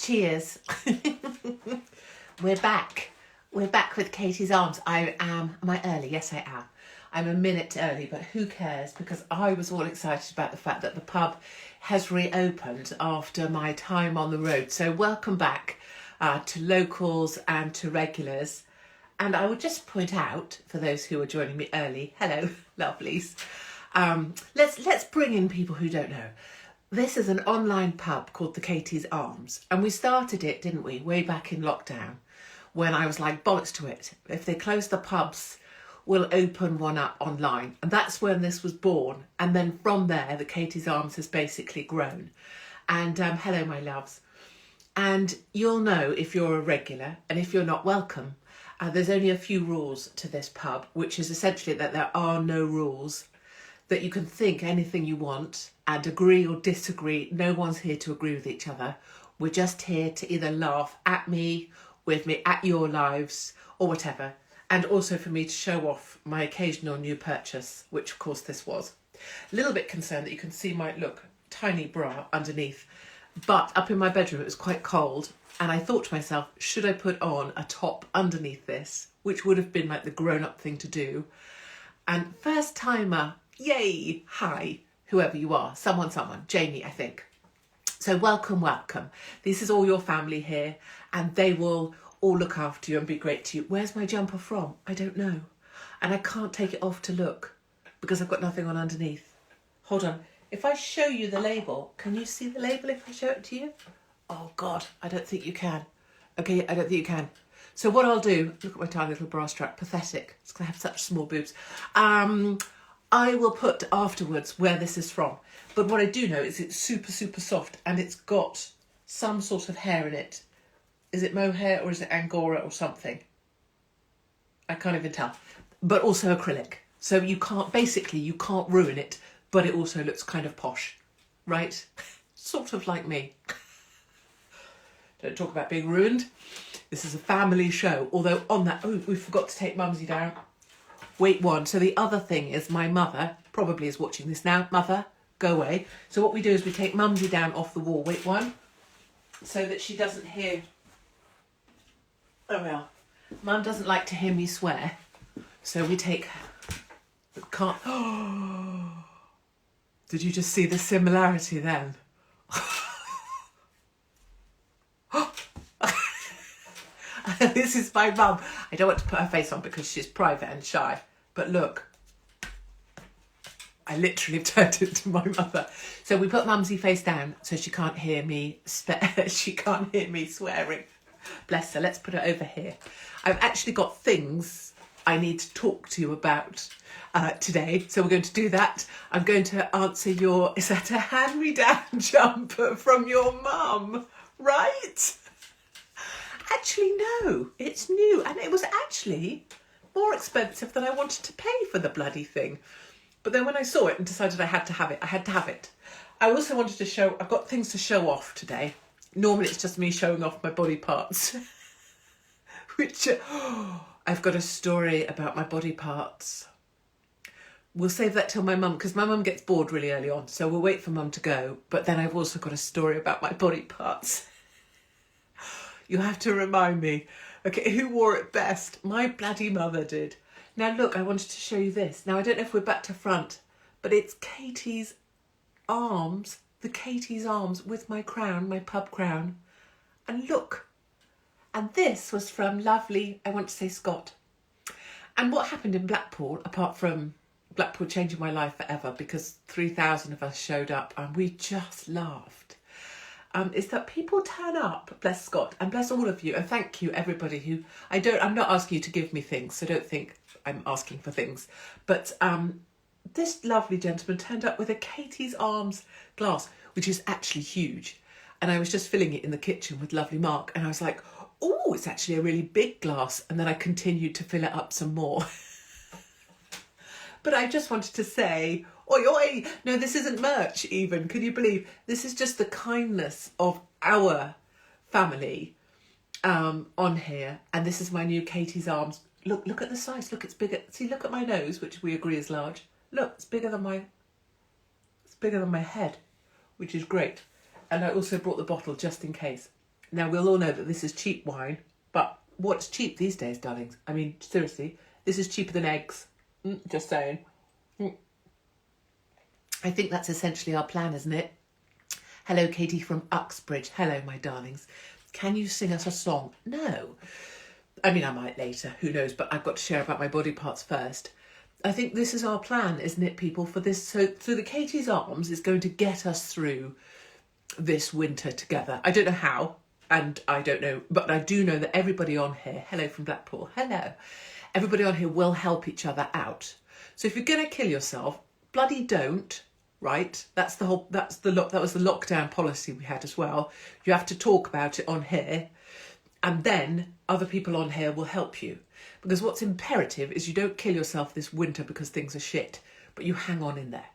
Cheers. We're back. We're back with Katie's Arms. Am I early? Yes, I am. I'm a minute early, but who cares? Because I was all excited about the fact that the pub has reopened after my time on the road. So welcome back to locals and to regulars. And I would just point out, for those who are joining me early, hello, lovelies. Let's bring in people who don't know. This is an online pub called the Katie's Arms, and we started it, didn't we, way back in lockdown, when I was like, bollocks to it. If they close the pubs, we'll open one up online. And that's when this was born. And then from there, the Katie's Arms has basically grown. And hello, my loves. And you'll know if you're a regular, and if you're not, welcome. There's only a few rules to this pub, which is essentially that there are no rules, that you can think anything you want and agree or disagree. No one's here to agree with each other. We're just here to either laugh at me, with me, at your lives, or whatever. And also for me to show off my occasional new purchase, which of course this was. A little bit concerned that you can see my, tiny bra underneath. But up in my bedroom it was quite cold, and I thought to myself, should I put on a top underneath this, which would have been like the grown-up thing to do. And first timer, yay, hi, whoever you are, someone, Jamie, I think. So welcome. This is all your family here, and they will all look after you and be great to you. Where's my jumper from? I don't know. And I can't take it off to look because I've got nothing on underneath. Hold on. If I show you the label, can you see the label if I show it to you? Oh God, I don't think you can. Okay, I don't think you can. So what I'll do, look at my tiny little bra strap, pathetic. It's because I have such small boobs. I will put afterwards where this is from. But what I do know is it's super, super soft, and it's got some sort of hair in it. Is it mohair or is it Angora or something? I can't even tell. But also acrylic. So you can't ruin it, but it also looks kind of posh, right? Sort of like me. Don't talk about being ruined. This is a family show. Although on that, we forgot to take Mumsy down. Wait one. So the other thing is my mother probably is watching this now. Mother, go away. So what we do is we take Mumsy down off the wall. Wait one. So that she doesn't hear. Oh well. Mum doesn't like to hear me swear. So we take. Can't. Did you just see the similarity then? This is my mum. I don't want to put her face on because she's private and shy. But look, I literally turned into my mother. So we put Mumsy face down so she can't hear me. She can't hear me swearing. Bless her. Let's put her over here. I've actually got things I need to talk to you about today. So we're going to do that. I'm going to answer your. Is that a hand-me-down jumper from your mum? Right? Actually, no, it's new, and it was actually more expensive than I wanted to pay for the bloody thing. But then when I saw it and decided I had to have it, I had to have it. I also wanted to show, I've got things to show off today. Normally it's just me showing off my body parts, which I've got a story about my body parts. We'll save that till my mum, because my mum gets bored really early on, so we'll wait for mum to go. But then I've also got a story about my body parts. You have to remind me. Okay, who wore it best? My bloody mother did. Now look, I wanted to show you this. Now I don't know if we're back to front, but it's Katie's Arms, the Katie's Arms with my crown, my pub crown. And look, and this was from lovely, I want to say Scott. And what happened in Blackpool, apart from Blackpool changing my life forever because 3,000 of us showed up and we just laughed. Is that people turn up, bless Scott, and bless all of you, and thank you everybody who, I'm not asking you to give me things, so don't think I'm asking for things, but this lovely gentleman turned up with a Katie's Arms glass, which is actually huge, and I was just filling it in the kitchen with lovely Mark, and I was like, oh, it's actually a really big glass, and then I continued to fill it up some more. But I just wanted to say, oi, oi, no, this isn't merch even, can you believe? This is just the kindness of our family on here. And this is my new Katie's Arms. Look at the size, look, it's bigger. See, look at my nose, which we agree is large. Look, it's bigger than my head, which is great. And I also brought the bottle just in case. Now, we'll all know that this is cheap wine, but what's cheap these days, darlings? I mean, seriously, this is cheaper than eggs. Just saying. I think that's essentially our plan, isn't it? Hello, Katie from Uxbridge. Hello, my darlings. Can you sing us a song? No. I mean, I might later, who knows, but I've got to share about my body parts first. I think this is our plan, isn't it, people, for this? So the Katie's Arms is going to get us through this winter together. I don't know how, and I don't know, but I do know that everybody on here, hello from Blackpool, hello, everybody on here will help each other out. So if you're going to kill yourself, bloody don't, right? That was the lockdown policy we had as well. You have to talk about it on here, and then other people on here will help you. Because what's imperative is you don't kill yourself this winter because things are shit, but you hang on in there.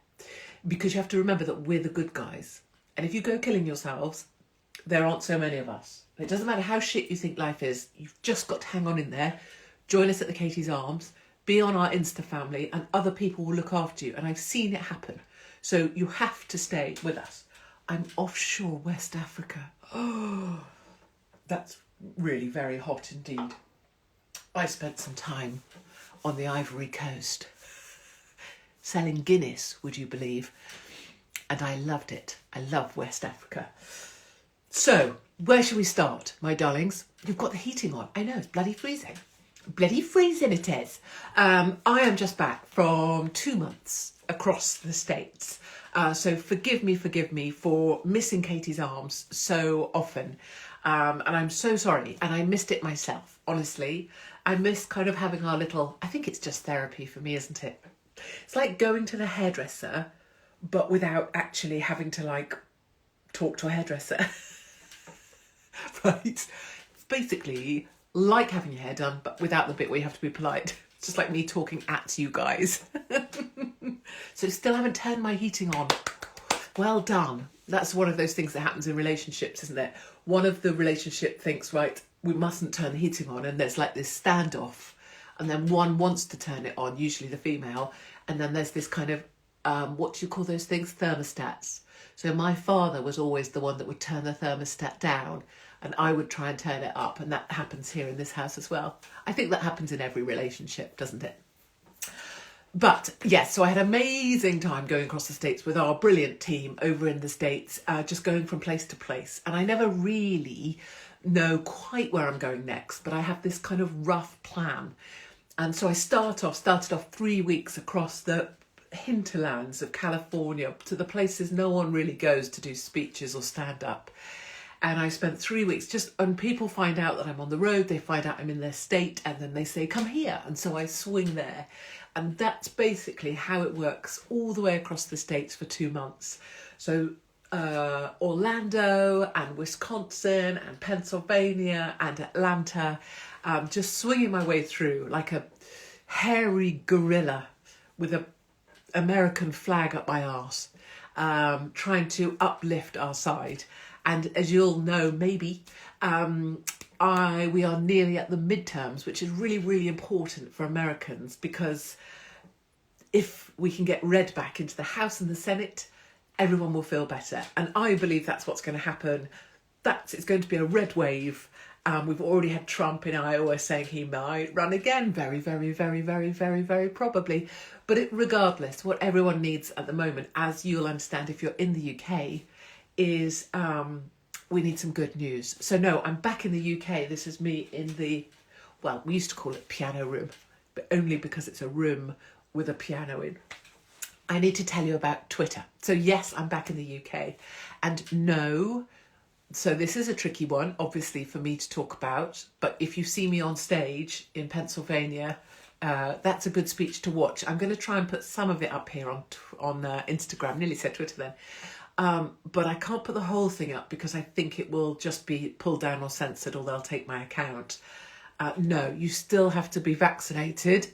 Because you have to remember that we're the good guys. And if you go killing yourselves, there aren't so many of us. It doesn't matter how shit you think life is, you've just got to hang on in there. Join us at the Katie's Arms, be on our Insta family, and other people will look after you. And I've seen it happen. So you have to stay with us. I'm offshore West Africa. Oh, that's really very hot indeed. I spent some time on the Ivory Coast selling Guinness, would you believe? And I loved it. I love West Africa. So, where shall we start, my darlings? You've got the heating on. I know, it's bloody freezing. Bloody freezing it is. I am just back from 2 months across the States. So forgive me for missing Katie's Arms so often. And I'm so sorry. And I missed it myself, honestly. I miss kind of having our little, I think it's just therapy for me, isn't it? It's like going to the hairdresser, but without actually having to like talk to a hairdresser. Right? It's basically like having your hair done, but without the bit where you have to be polite. It's just like me talking at you guys. So still haven't turned my heating on. Well done. That's one of those things that happens in relationships, isn't it? One of the relationship thinks, right, we mustn't turn the heating on, and there's like this standoff, and then one wants to turn it on, usually the female, and then there's this kind of what do you call those things, thermostats. So my father was always the one that would turn the thermostat down, and I would try and turn it up, and that happens here in this house as well. I think that happens in every relationship, doesn't it? But yes, so I had an amazing time going across the States with our brilliant team over in the States, just going from place to place. And I never really know quite where I'm going next, but I have this kind of rough plan. And so I started off 3 weeks across the hinterlands of California to the places no one really goes to do speeches or stand up. And I spent 3 weeks and people find out that I'm on the road, they find out I'm in their state, and then they say, come here. And so I swing there. And that's basically how it works all the way across the States for 2 months. So Orlando and Wisconsin and Pennsylvania and Atlanta, just swinging my way through like a hairy gorilla with an American flag up my arse, trying to uplift our side. And as you'll know, maybe, we are nearly at the midterms, which is really, really important for Americans, because if we can get red back into the House and the Senate, everyone will feel better. And I believe that's what's going to happen. It's going to be a red wave. We've already had Trump in Iowa saying he might run again, very, very, very, very, very, very probably. But regardless, what everyone needs at the moment, as you'll understand if you're in the UK, is we need some good news. So no, I'm back in the UK. This is me in the, well, we used to call it piano room, but only because it's a room with a piano in. I need to tell you about Twitter. So yes, I'm back in the UK. And no, so this is a tricky one, obviously, for me to talk about. But if you see me on stage in Pennsylvania, that's a good speech to watch. I'm going to try and put some of it up here on Instagram. Nearly said Twitter then. But I can't put the whole thing up because I think it will just be pulled down or censored, or they'll take my account. No, you still have to be vaccinated.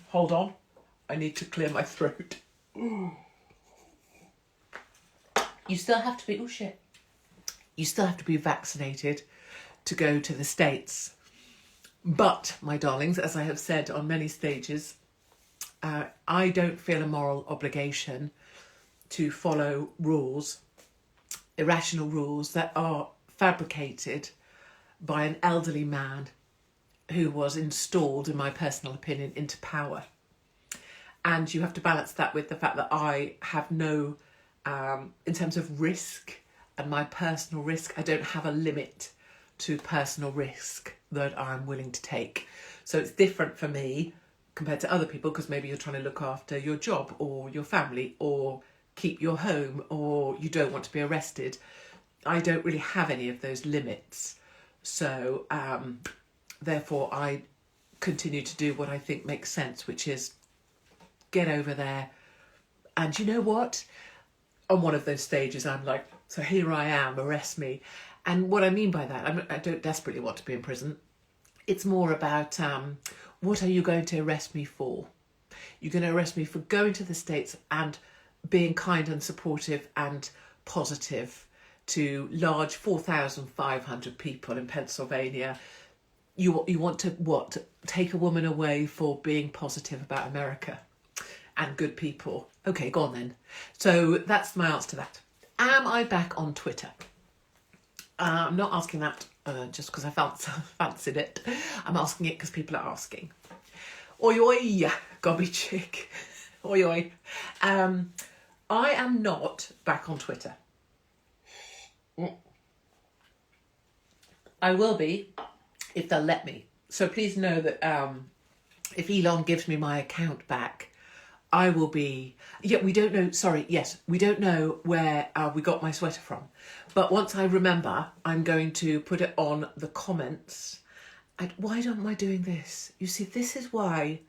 Hold on. I need to clear my throat. You still have to be, oh shit. You still have to be vaccinated to go to the States. But, my darlings, as I have said on many stages, I don't feel a moral obligation to follow rules, irrational rules that are fabricated by an elderly man who was installed, in my personal opinion, into power. And you have to balance that with the fact that I have no, in terms of risk and my personal risk, I don't have a limit to personal risk that I'm willing to take. So it's different for me compared to other people, because maybe you're trying to look after your job or your family or keep your home, or you don't want to be arrested. I don't really have any of those limits. So therefore I continue to do what I think makes sense, which is get over there. And you know what? On one of those stages, I'm like, so here I am, arrest me. And what I mean by that, I don't desperately want to be in prison. It's more about what are you going to arrest me for? You're going to arrest me for going to the States and being kind and supportive and positive to large 4,500 people in Pennsylvania. You want to, what? Take a woman away for being positive about America and good people. Okay, go on then. So that's my answer to that. Am I back on Twitter? I'm not asking that just because I fancied it. I'm asking it because people are asking. Oi, oi, gobby chick. Oi, oi. I am not back on Twitter. I will be if they'll let me. So please know that if Elon gives me my account back, I will be... Yeah, we don't know... Sorry, yes, we don't know where we got my sweater from. But once I remember, I'm going to put it on the comments. Why am I doing this? You see, this is why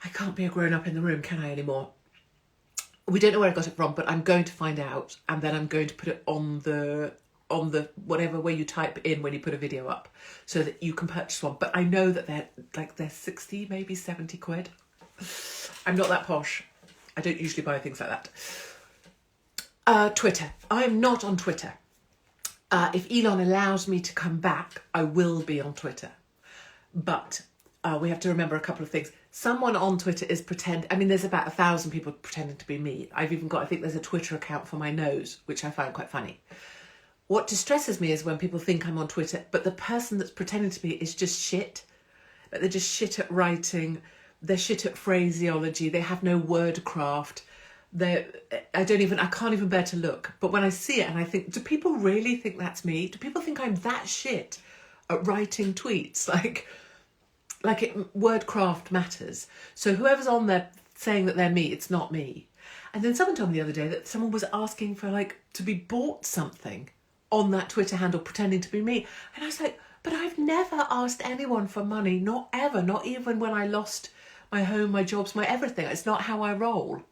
I can't be a grown-up in the room, can I, anymore? We don't know where I got it from, but I'm going to find out, and then I'm going to put it on the whatever where you type in when you put a video up, so that you can purchase one. But I know that they're 60, maybe 70 quid. I'm not that posh. I don't usually buy things like that. Twitter. I'm not on Twitter. If Elon allows me to come back, I will be on Twitter. But we have to remember a couple of things. Someone on Twitter is there's about 1,000 people pretending to be me. I've even got, I think there's a Twitter account for my nose, which I find quite funny. What distresses me is when people think I'm on Twitter, but the person that's pretending to be is just shit. Like, they're just shit at writing. They're shit at phraseology. They have no word craft. I can't even bear to look. But when I see it and I think, do people really think that's me? Do people think I'm that shit at writing tweets? Word craft matters. So whoever's on there saying that they're me, it's not me. And then someone told me the other day that someone was asking for to be bought something on that Twitter handle, pretending to be me. And I was like, but I've never asked anyone for money, not ever, not even when I lost my home, my jobs, my everything. It's not how I roll.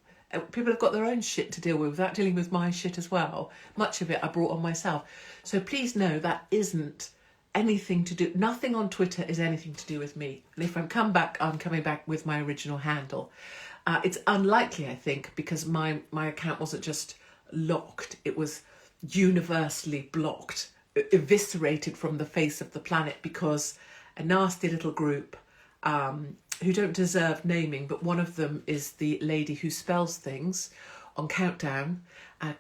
People have got their own shit to deal with without dealing with my shit as well. Much of it I brought on myself. So please know that isn't anything to do, nothing on Twitter is anything to do with me. And if I come back, I'm coming back with my original handle. It's unlikely, I think, because my account wasn't just locked, it was universally blocked, eviscerated from the face of the planet, because a nasty little group who don't deserve naming, but one of them is the lady who spells things on Countdown,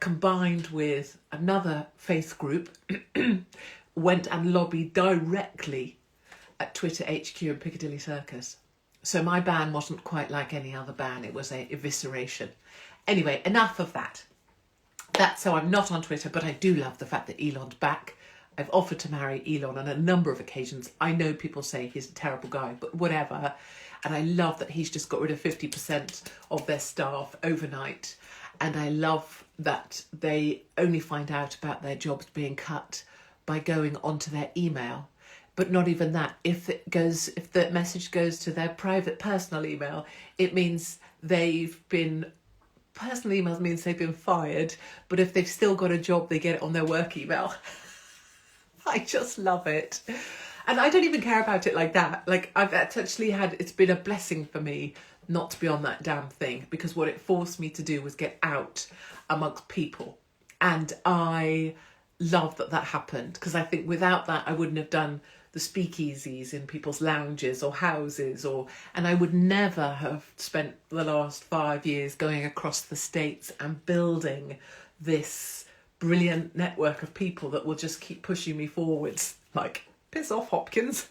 combined with another faith group, went and lobbied directly at Twitter HQ in Piccadilly Circus. So my ban wasn't quite like any other ban, it was a evisceration. Anyway, enough of that. That's so I'm not on Twitter, but I do love the fact that Elon's back. I've offered to marry Elon on a number of occasions. I know people say he's a terrible guy, but whatever. And I love that he's just got rid of 50% of their staff overnight. And I love that they only find out about their jobs being cut by going onto their email. But not even that. If the message goes to their private personal email, it means personal emails means they've been fired, but if they've still got a job, they get it on their work email. I just love it. And I don't even care about it like that. It's been a blessing for me not to be on that damn thing, because what it forced me to do was get out amongst people. And I love that happened, because I think without that, I wouldn't have done the speakeasies in people's lounges or houses, and I would never have spent the last 5 years going across the States and building this brilliant network of people that will just keep pushing me forwards. Like, piss off, Hopkins.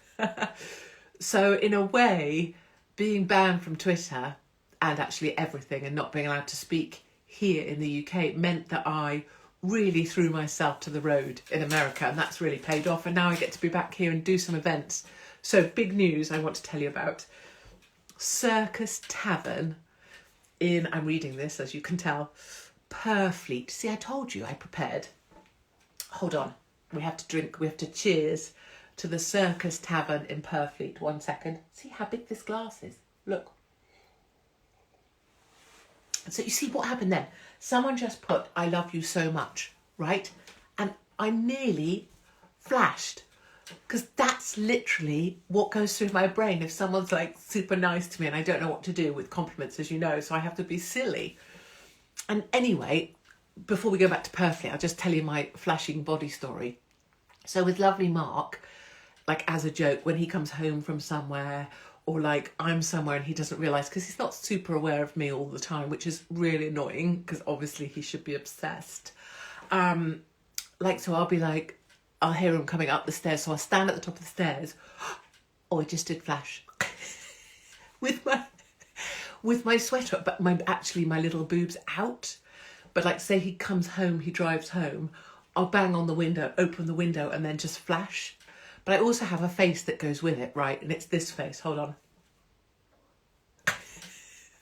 So in a way, being banned from Twitter and actually everything and not being allowed to speak here in the UK meant that I really threw myself to the road in America, and that's really paid off. And now I get to be back here and do some events. So big news I want to tell you about. Circus Tavern in, I'm reading this as you can tell, Purfleet. See, I told you I prepared. Hold on. We have to drink, we have to cheers to the Circus Tavern in Purfleet. 1 second. See how big this glass is. Look. So you see what happened then? Someone just put, I love you so much, right? And I nearly flashed, because that's literally what goes through my brain if someone's like super nice to me and I don't know what to do with compliments, as you know, so I have to be silly. And anyway, before we go back to Purfleet, I'll just tell you my flashing body story. So with lovely Mark, like as a joke, when he comes home from somewhere, or like I'm somewhere and he doesn't realise, because he's not super aware of me all the time, which is really annoying because obviously he should be obsessed. Like, so I'll be like, I'll hear him coming up the stairs. So I'll stand at the top of the stairs. Oh, I just did flash. with my sweater, but my little boobs out. But like, say he comes home, he drives home, I'll bang on the window, open the window and then just flash. But I also have a face that goes with it, right? And it's this face. Hold on.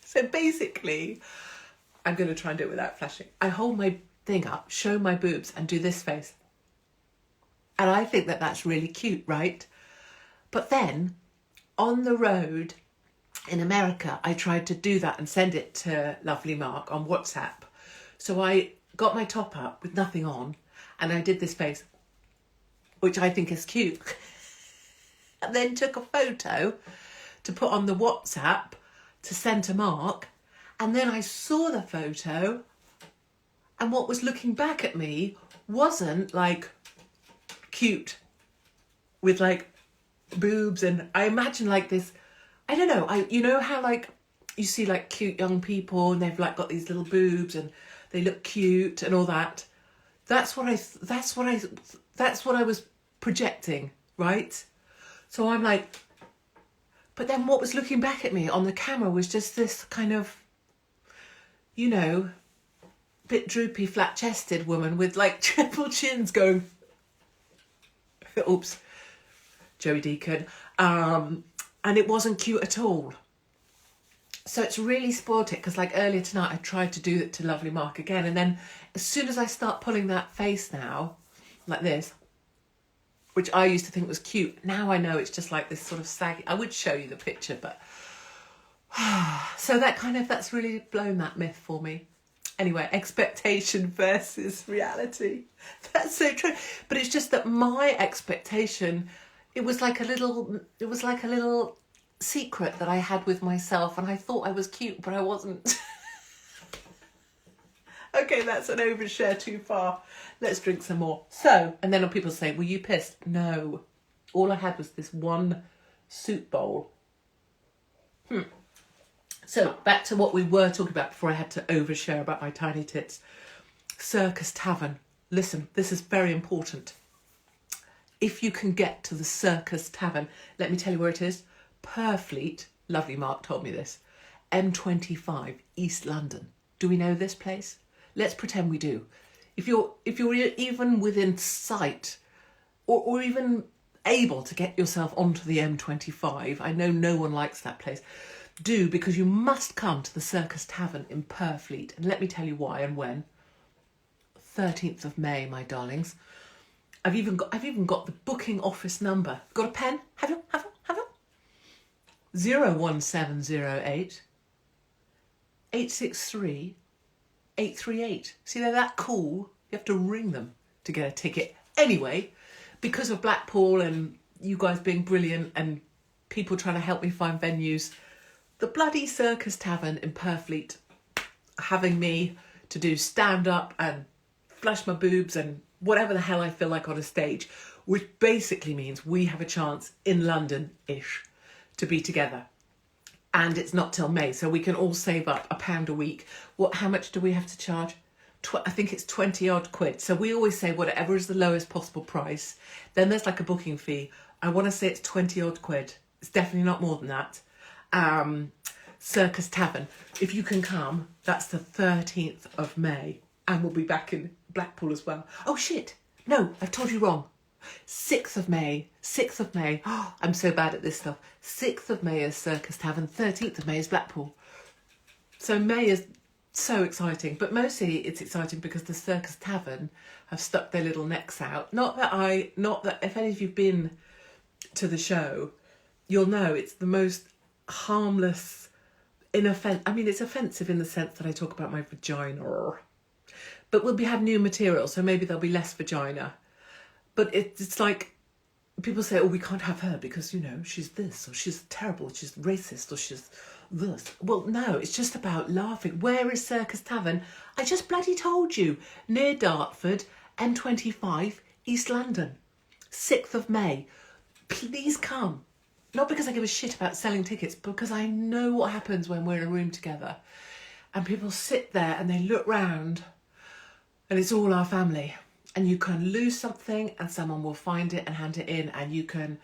So basically, I'm going to try and do it without flashing. I hold my thing up, show my boobs and do this face. And I think that that's really cute, right? But then on the road in America, I tried to do that and send it to lovely Mark on WhatsApp. So I got my top up with nothing on and I did this face, which I think is cute. And then took a photo to put on the WhatsApp to send to Mark. And then I saw the photo and what was looking back at me wasn't like cute with like boobs. And I imagine like this, I don't know, you know how like you see like cute young people and they've like got these little boobs and they look cute and all that. That's what I was projecting, right? So I'm like, but then what was looking back at me on the camera was just this kind of, you know, bit droopy, flat-chested woman with like triple chins going, oops, Joey Deacon. And it wasn't cute at all. So it's really spoiled it, because like earlier tonight I tried to do it to lovely Mark again, and then as soon as I start pulling that face now, like this, which I used to think was cute, now I know it's just like this sort of saggy. I would show you the picture, but so that's really blown that myth for me. Anyway, expectation versus reality. That's so true. But it's just that my expectation, it was like a little secret that I had with myself, and I thought I was cute, but I wasn't. Okay, that's an overshare too far. Let's drink some more. So, and then people say, were you pissed? No. All I had was this one soup bowl. So, back to what we were talking about before I had to overshare about my tiny tits. Circus Tavern. Listen, this is very important. If you can get to the Circus Tavern, let me tell you where it is. Purfleet, lovely Mark told me this, M25, East London. Do we know this place? Let's pretend we do. If you're even within sight or even able to get yourself onto the M25, I know no one likes that place, do, because you must come to the Circus Tavern in Purfleet. And let me tell you why and when. 13th of May, my darlings. I've even got the booking office number. Got a pen? Have you? 01708 863 838. See, they're that cool. You have to ring them to get a ticket. Anyway, because of Blackpool and you guys being brilliant and people trying to help me find venues, the bloody Circus Tavern in Purfleet having me to do stand-up and flash my boobs and whatever the hell I feel like on a stage, which basically means we have a chance in London-ish to be together. And it's not till May, so we can all save up £1 a week. How much do we have to charge? I think it's 20 odd quid. So we always say whatever is the lowest possible price. Then there's like a booking fee. I want to say it's 20 odd quid. It's definitely not more than that. Circus Tavern. If you can come, that's the 13th of May. And we'll be back in Blackpool as well. Oh shit. No, I've told you wrong. 6th of May. 6th of May. Oh, I'm so bad at this stuff. 6th of May is Circus Tavern. 13th of May is Blackpool. So May is so exciting, but mostly it's exciting because the Circus Tavern have stuck their little necks out. Not that if any of you've been to the show, you'll know it's the most harmless, it's offensive in the sense that I talk about my vagina, but we'll have new material, so maybe there'll be less vagina. But it's like, people say, oh, we can't have her because, she's this, or she's terrible, she's racist, or she's this. Well, no, it's just about laughing. Where is Circus Tavern? I just bloody told you. Near Dartford, N25, East London. 6th of May. Please come. Not because I give a shit about selling tickets, but because I know what happens when we're in a room together. And people sit there and they look round and it's all our family. And you can lose something and someone will find it and hand it in, and you can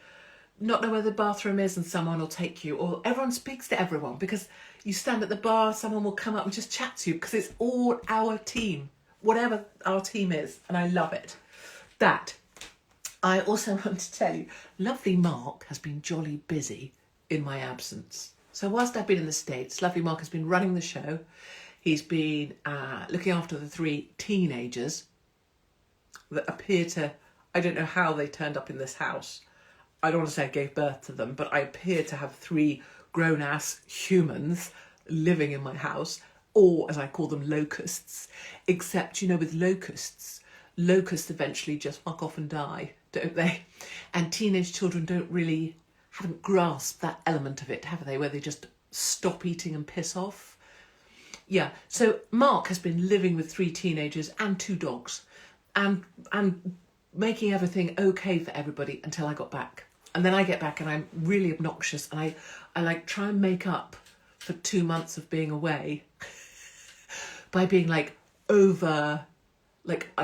not know where the bathroom is and someone will take you, or everyone speaks to everyone because you stand at the bar, someone will come up and just chat to you because it's all our team, whatever our team is, and I love it. That. I also want to tell you, lovely Mark has been jolly busy in my absence. So whilst I've been in the States, lovely Mark has been running the show. He's been looking after the 3 teenagers that appear to, I don't know how they turned up in this house. I don't want to say I gave birth to them, but I appear to have 3 grown-ass humans living in my house, or as I call them, locusts. Except, with locusts eventually just fuck off and die, don't they? And teenage children haven't grasped that element of it, have they? Where they just stop eating and piss off. Yeah, so Mark has been living with 3 teenagers and 2 dogs, and making everything okay for everybody until I got back. And then I get back and I'm really obnoxious, and I like try and make up for 2 months of being away by being I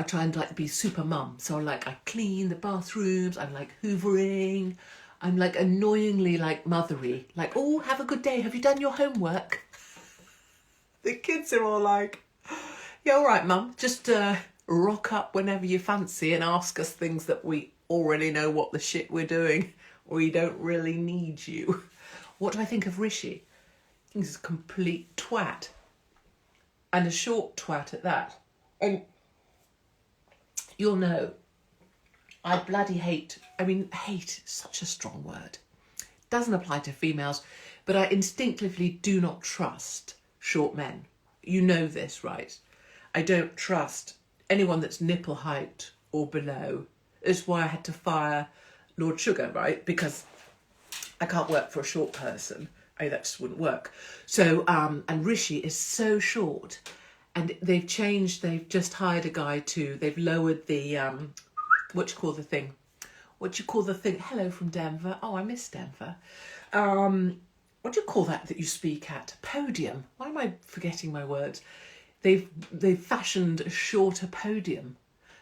try and be super mum. So I clean the bathrooms, I'm hoovering, I'm annoyingly mothery, oh, have a good day, have you done your homework? The kids are all yeah, all right, mum, just rock up whenever you fancy and ask us things that we already know what the shit we're doing. We don't really need you. What do I think of Rishi? I think he's a complete twat. And a short twat at that. And you'll know, I bloody hate is such a strong word. Doesn't apply to females, but I instinctively do not trust short men. You know this, right? I don't trust anyone that's nipple height or below. It's why I had to fire Lord Sugar, right? Because I can't work for a short person. That just wouldn't work. So, and Rishi is so short, and they've just hired a guy they've lowered the, what do you call the thing? Hello from Denver. Oh, I miss Denver. What do you call that you speak at? Podium. Why am I forgetting my words? They've fashioned a shorter podium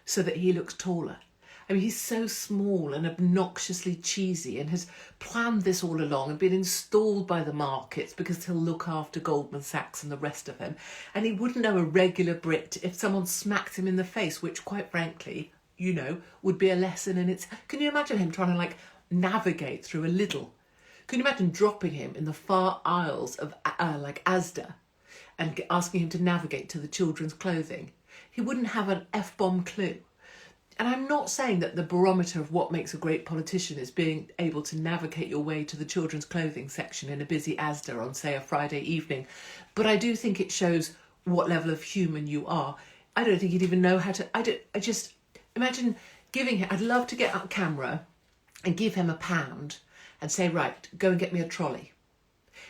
so that he looks taller. He's so small and obnoxiously cheesy, and has planned this all along and been installed by the markets because he'll look after Goldman Sachs and the rest of them. And he wouldn't know a regular Brit if someone smacked him in the face, which quite frankly, would be a lesson in its... Can you imagine him trying to navigate through a Lidl? Can you imagine dropping him in the far aisles of Asda and asking him to navigate to the children's clothing? He wouldn't have an F-bomb clue. And I'm not saying that the barometer of what makes a great politician is being able to navigate your way to the children's clothing section in a busy Asda on, say, a Friday evening. But I do think it shows what level of human you are. I don't think he'd even know how to... I just... Imagine giving him... I'd love to get on camera and give him £1 and say, right, go and get me a trolley.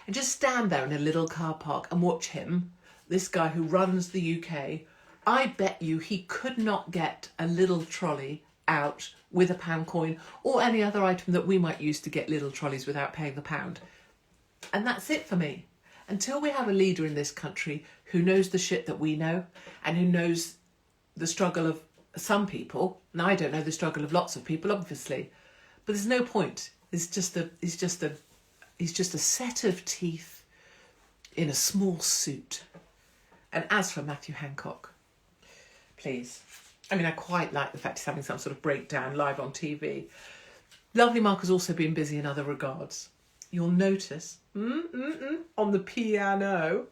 And just stand there in a little car park and watch him, this guy who runs the UK... I bet you he could not get a little trolley out with a £1 coin or any other item that we might use to get little trolleys without paying the £1. And that's it for me. until we have a leader in this country who knows the shit that we know and who knows the struggle of some people, and I don't know the struggle of lots of people, obviously, but there's no point. He's just a set of teeth in a small suit. And as for Matthew Hancock, please. I mean, I quite like the fact he's having some sort of breakdown live on TV. Lovely Mark has also been busy in other regards. You'll notice on the piano,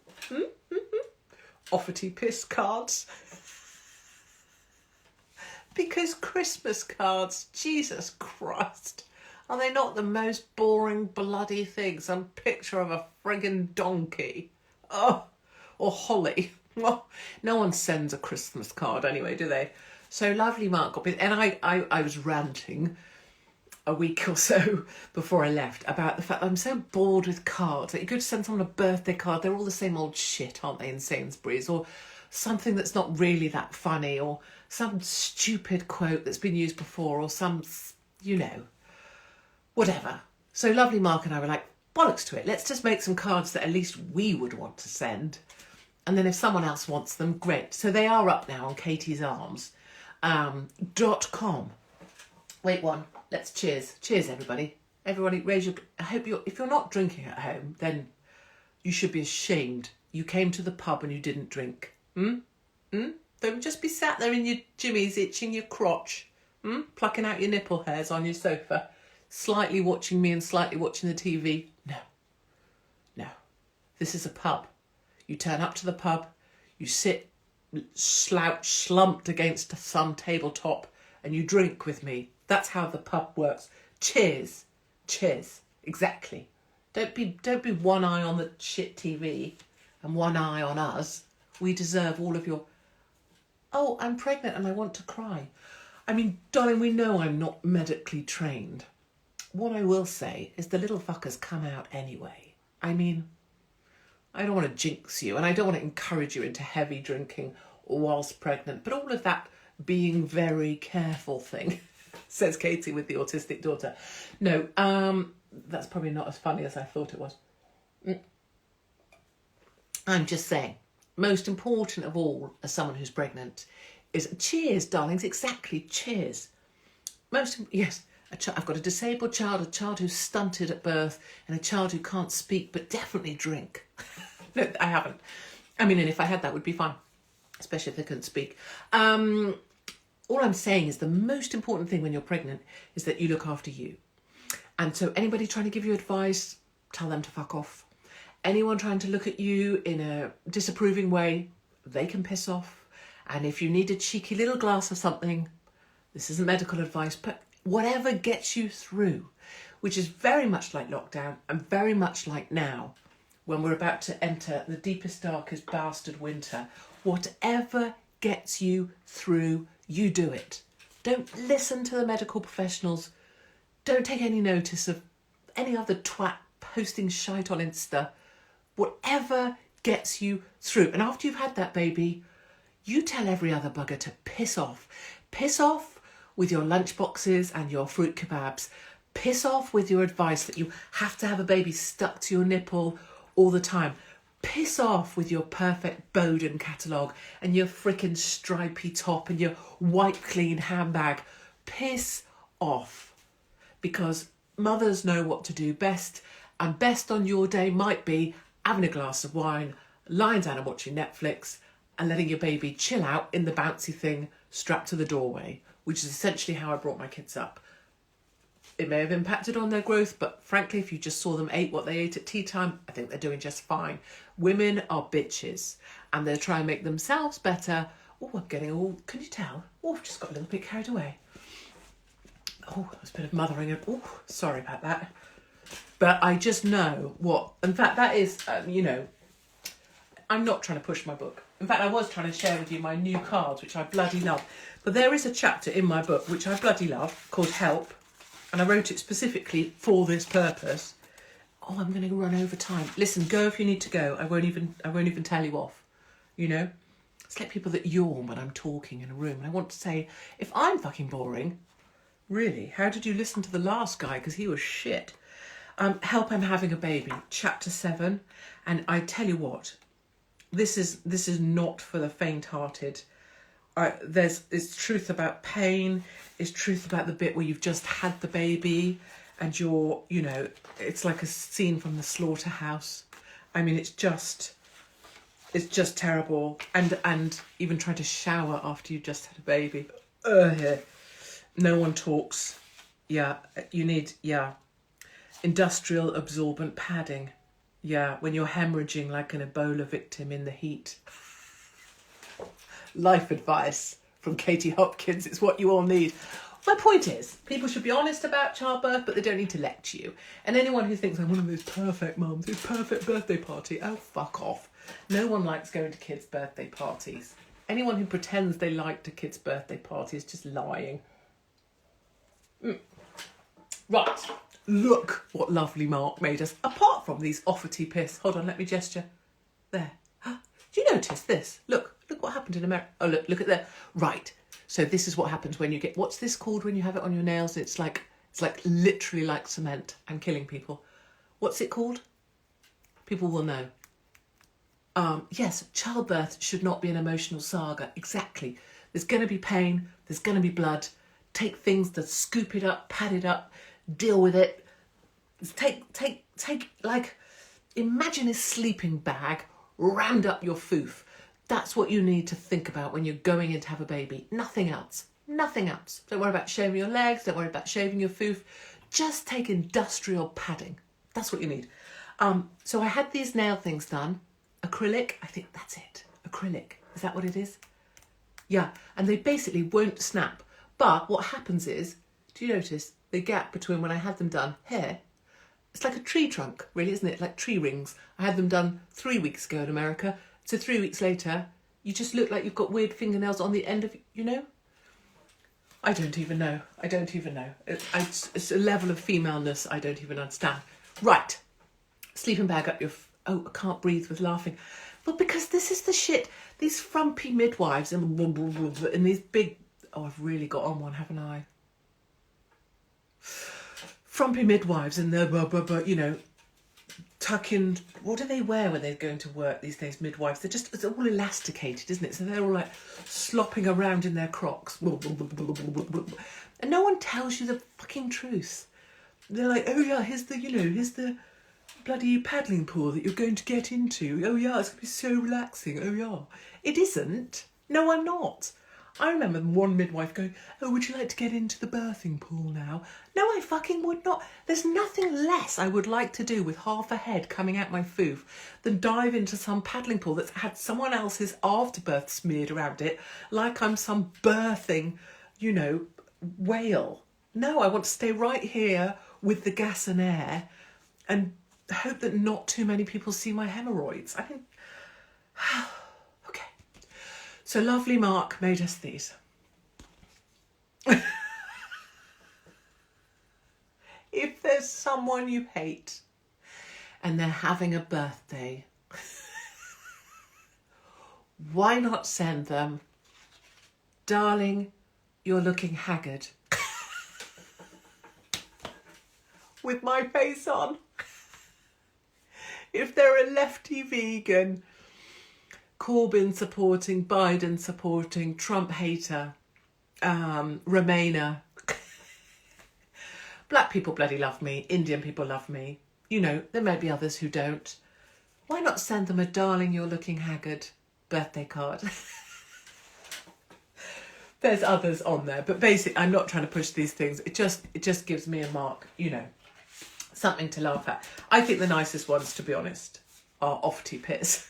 offerty piss cards. Because Christmas cards, Jesus Christ, are they not the most boring bloody thing? Some picture of a friggin' donkey. Oh, or holly. Well, no one sends a Christmas card anyway, do they? So Lovely Mark got busy, and I was ranting a week or so before I left about the fact that I'm so bored with cards. That you go to send someone a birthday card, they're all the same old shit, aren't they, in Sainsbury's, or something that's not really that funny, or some stupid quote that's been used before, or some, whatever. So Lovely Mark and I were like, bollocks to it, let's just make some cards that at least we would want to send. And then if someone else wants them, great. So they are up now on katiesarms.com. Wait one, let's cheers. Cheers, everybody. Everybody, raise your... I hope if you're not drinking at home, then you should be ashamed. You came to the pub and you didn't drink. Don't just be sat there in your jimmies itching your crotch, plucking out your nipple hairs on your sofa, slightly watching me and slightly watching the TV. No. This is a pub. You turn up to the pub, you sit slumped against some tabletop and you drink with me. That's how the pub works. Cheers. Exactly. Don't be one eye on the shit TV and one eye on us. We deserve all of your... Oh, I'm pregnant and I want to cry. I mean, darling, we know I'm not medically trained. What I will say is the little fuckers come out anyway. I mean, I don't want to jinx you and I don't want to encourage you into heavy drinking whilst pregnant, but all of that being very careful thing, says Katie with the autistic daughter. No, that's probably not as funny as I thought it was. I'm just saying, most important of all as someone who's pregnant is cheers, darlings, exactly, cheers. Yes, I've got a disabled child, a child who's stunted at birth, and a child who can't speak but definitely drink. No, I haven't. I mean, and if I had, that would be fine, especially if they couldn't speak. All I'm saying is the most important thing when you're pregnant is that you look after you. And so anybody trying to give you advice, tell them to fuck off. Anyone trying to look at you in a disapproving way, they can piss off. And if you need a cheeky little glass of something, this isn't medical advice, but whatever gets you through, which is very much like lockdown and very much like now, when we're about to enter the deepest, darkest bastard winter, whatever gets you through, you do it. Don't listen to the medical professionals. Don't take any notice of any other twat posting shite on Insta. Whatever gets you through. And after you've had that baby, you tell every other bugger to piss off. Piss off with your lunchboxes and your fruit kebabs. Piss off with your advice that you have to have a baby stuck to your nipple all the time. Piss off with your perfect Boden catalogue and your frickin' stripy top and your white clean handbag. Piss off. Because mothers know what to do best, and best on your day might be having a glass of wine, lying down and watching Netflix, and letting your baby chill out in the bouncy thing strapped to the doorway, which is essentially how I brought my kids up. It may have impacted on their growth, but frankly, if you just saw them eat what they ate at tea time, I think they're doing just fine. Women are bitches, and they'll try and make themselves better. Oh, I'm getting all... Can you tell? Oh, I've just got a little bit carried away. Oh, that was a bit of mothering. Oh, sorry about that. But I just know what... In fact, that is, I'm not trying to push my book. In fact, I was trying to share with you my new cards, which I bloody love. But there is a chapter in my book, which I bloody love, called Help. And I wrote it specifically for this purpose. Oh, I'm going to run over time. Listen, go if you need to go. I won't even tell you off. It's like people that yawn when I'm talking in a room. And I want to say, if I'm fucking boring, really, how did you listen to the last guy? Because he was shit. Help, I'm Having a Baby, chapter 7. And I tell you what, this is not for the faint-hearted. It's truth about pain, it's truth about the bit where you've just had the baby and you're, it's like a scene from the slaughterhouse. I mean, it's just terrible. And even trying to shower after you just had a baby. No one talks. Yeah, you need, industrial absorbent padding. Yeah, when you're hemorrhaging like an Ebola victim in the heat. Life advice from Katie Hopkins. It's what you all need. My point is, people should be honest about childbirth, but they don't need to lecture you. And anyone who thinks I'm one of those perfect mums, this perfect birthday party, oh, fuck off. No one likes going to kids' birthday parties. Anyone who pretends they like a kid's birthday party is just lying. Right. Look what lovely Mark made us. Apart from these offity piss. Hold on, let me gesture. There. Do you notice this? Look what happened in America. Oh, look at that. Right. So this is what happens when you get, what's this called when you have it on your nails? It's like literally like cement and killing people. What's it called? People will know. Yes, childbirth should not be an emotional saga. Exactly. There's going to be pain. There's going to be blood. Take things to scoop it up, pad it up, deal with it. Take, like, imagine a sleeping bag, round up your foof. That's what you need to think about when you're going in to have a baby. Nothing else. Nothing else. Don't worry about shaving your legs. Don't worry about shaving your foof. Just take industrial padding. That's what you need. So I had these nail things done. Acrylic. I think that's it. Acrylic. Is that what it is? Yeah. And they basically won't snap. But what happens is, do you notice the gap between when I had them done here? It's like a tree trunk, really, isn't it? Like tree rings. I had them done 3 weeks ago in America. So 3 weeks later, you just look like you've got weird fingernails on the end of, I don't even know. It's a level of femaleness I don't even understand. Right. Sleeping bag up your... I can't breathe with laughing. But because this is the shit. These frumpy midwives and these big... Oh, I've really got on one, haven't I? Frumpy midwives and they're, tuck in. What do they wear when they're going to work these days, midwives? It's all elasticated, isn't it? So they're all like slopping around in their Crocs. And no one tells you the fucking truth. They're like, oh yeah, here's the bloody paddling pool that you're going to get into. Oh yeah, it's going to be so relaxing. Oh yeah. It isn't. No, I'm not. I remember one midwife going, oh, would you like to get into the birthing pool now? No, I fucking would not. There's nothing less I would like to do with half a head coming out my foof than dive into some paddling pool that's had someone else's afterbirth smeared around it like I'm some birthing, whale. No, I want to stay right here with the gas and air and hope that not too many people see my hemorrhoids. I mean... Okay. So lovely Mark made us these. If there's someone you hate and they're having a birthday, why not send them, darling, you're looking haggard, with my face on. If they're a lefty vegan, Corbyn supporting, Biden supporting, Trump hater, Remainer. Black people bloody love me. Indian people love me. There may be others who don't. Why not send them a darling, you're looking haggard birthday card? There's others on there, but basically I'm not trying to push these things. It just gives me and Mark, something to laugh at. I think the nicest ones, to be honest, are offty piss.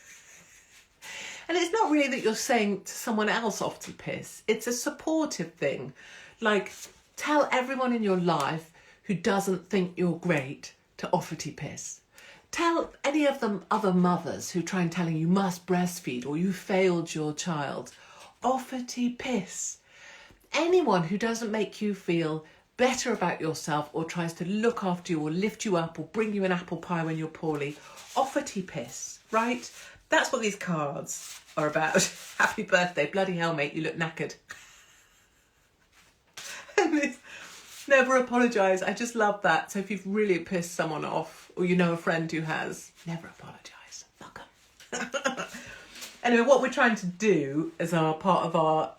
And it's not really that you're saying to someone else offty piss. It's a supportive thing. Like, tell everyone in your life who doesn't think you're great to offty piss. Tell any of them other mothers who try and tell you must breastfeed or you failed your child. Offty piss. Anyone who doesn't make you feel better about yourself or tries to look after you or lift you up or bring you an apple pie when you're poorly. Offty piss, right? That's what these cards are about. Happy birthday. Bloody hell, mate, you look knackered. Never apologise. I just love that. So if you've really pissed someone off, or you know a friend who has, never apologise. Fuck 'em. Anyway, what we're trying to do as our part of our,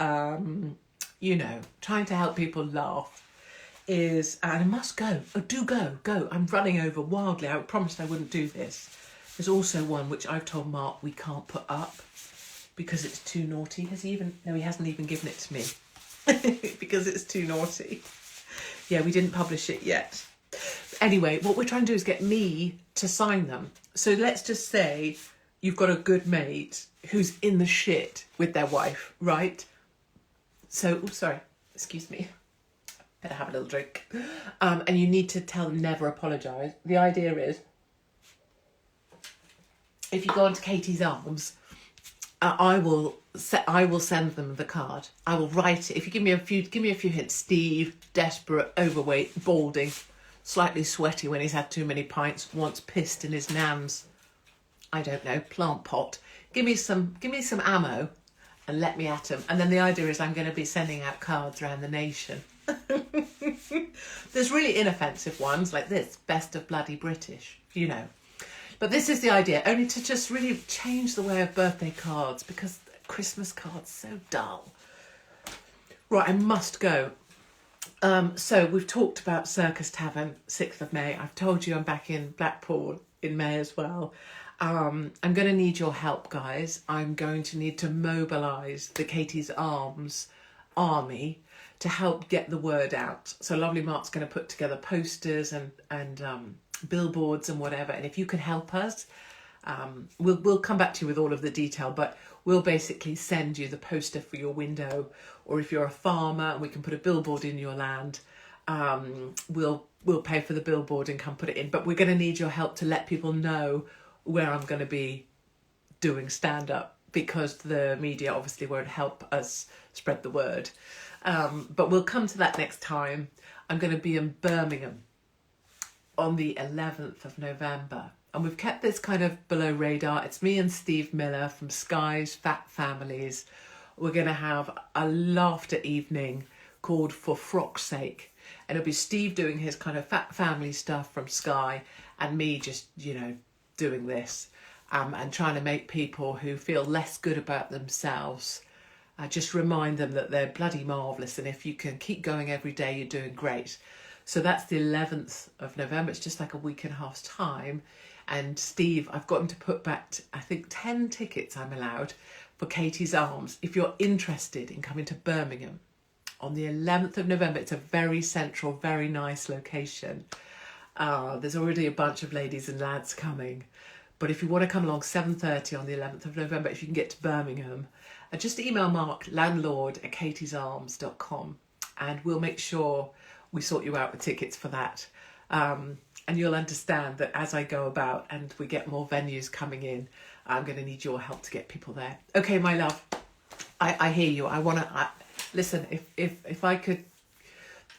trying to help people laugh is, and I must go. Oh, do go. I'm running over wildly. I promised I wouldn't do this. There's also one which I've told Mark we can't put up because it's too naughty. Has he even? No, he hasn't even given it to me because it's too naughty. Yeah, we didn't publish it yet. Anyway, what we're trying to do is get me to sign them. So let's just say you've got a good mate who's in the shit with their wife, right? So, excuse me. Better have a little drink. And you need to tell them never apologise. The idea is, if you go onto Katie's Arms, I will send them the card. I will write it. If you give me a few hints. Steve, desperate, overweight, balding, slightly sweaty when he's had too many pints, once pissed in his nan's, I don't know, plant pot. Give me some ammo and let me at him. And then the idea is I'm going to be sending out cards around the nation. There's really inoffensive ones like this, best of bloody British, But this is the idea, only to just really change the way of birthday cards because Christmas cards so dull. Right, I must go. So we've talked about Circus Tavern, 6th of May. I've told you I'm back in Blackpool in May as well. I'm going to need your help, guys. I'm going to need to mobilise the Katie's Arms army to help get the word out. So Lovely Mark's going to put together posters and billboards and whatever. And if you can help us, we'll come back to you with all of the detail, but we'll basically send you the poster for your window, or if you're a farmer and we can put a billboard in your land, we'll pay for the billboard and come put it in. But we're going to need your help to let people know where I'm going to be doing stand-up, because the media obviously won't help us spread the word. But we'll come to that next time. I'm going to be in Birmingham on the 11th of November. And we've kept this kind of below radar. It's me and Steve Miller from Sky's Fat Families. We're going to have a laughter evening called For Frock's Sake. And it'll be Steve doing his kind of fat family stuff from Sky, and me just, doing this and trying to make people who feel less good about themselves, just remind them that they're bloody marvellous. And if you can keep going every day, you're doing great. So that's the 11th of November. It's just like a week and a half's time. And Steve, I've got him to put back, I think 10 tickets I'm allowed for Katie's Arms. If you're interested in coming to Birmingham on the 11th of November, it's a very central, very nice location. There's already a bunch of ladies and lads coming. But if you want to come along, 7:30 on the 11th of November, if you can get to Birmingham, just email Mark, landlord@katiesarms.com, and we'll make sure we sort you out with tickets for that. And you'll understand that as I go about and we get more venues coming in, I'm going to need your help to get people there. Okay, my love, I hear you. I want to listen. If I could,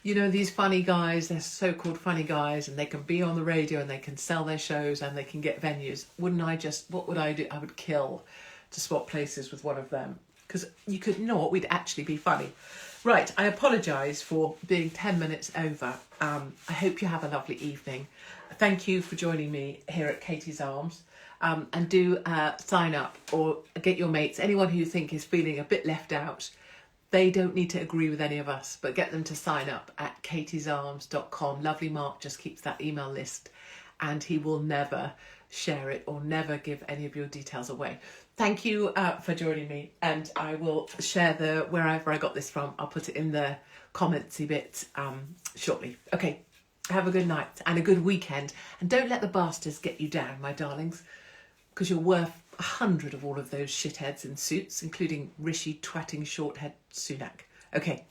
these funny guys, they're so-called funny guys, and they can be on the radio and they can sell their shows and they can get venues. What would I do? I would kill to swap places with one of them, because you could not, we'd actually be funny. Right, I apologise for being 10 minutes over. I hope you have a lovely evening. Thank you for joining me here at Katie's Arms. And do sign up, or get your mates, anyone who you think is feeling a bit left out. They don't need to agree with any of us, but get them to sign up at katiesarms.com. Lovely Mark just keeps that email list, and he will never share it or never give any of your details away. Thank you for joining me, and I will share wherever I got this from. I'll put it in the commentsy bit shortly. Okay, have a good night and a good weekend, and don't let the bastards get you down, my darlings, because you're worth 100 of all of those shitheads in suits, including Rishi twatting shorthead Sunak. Okay,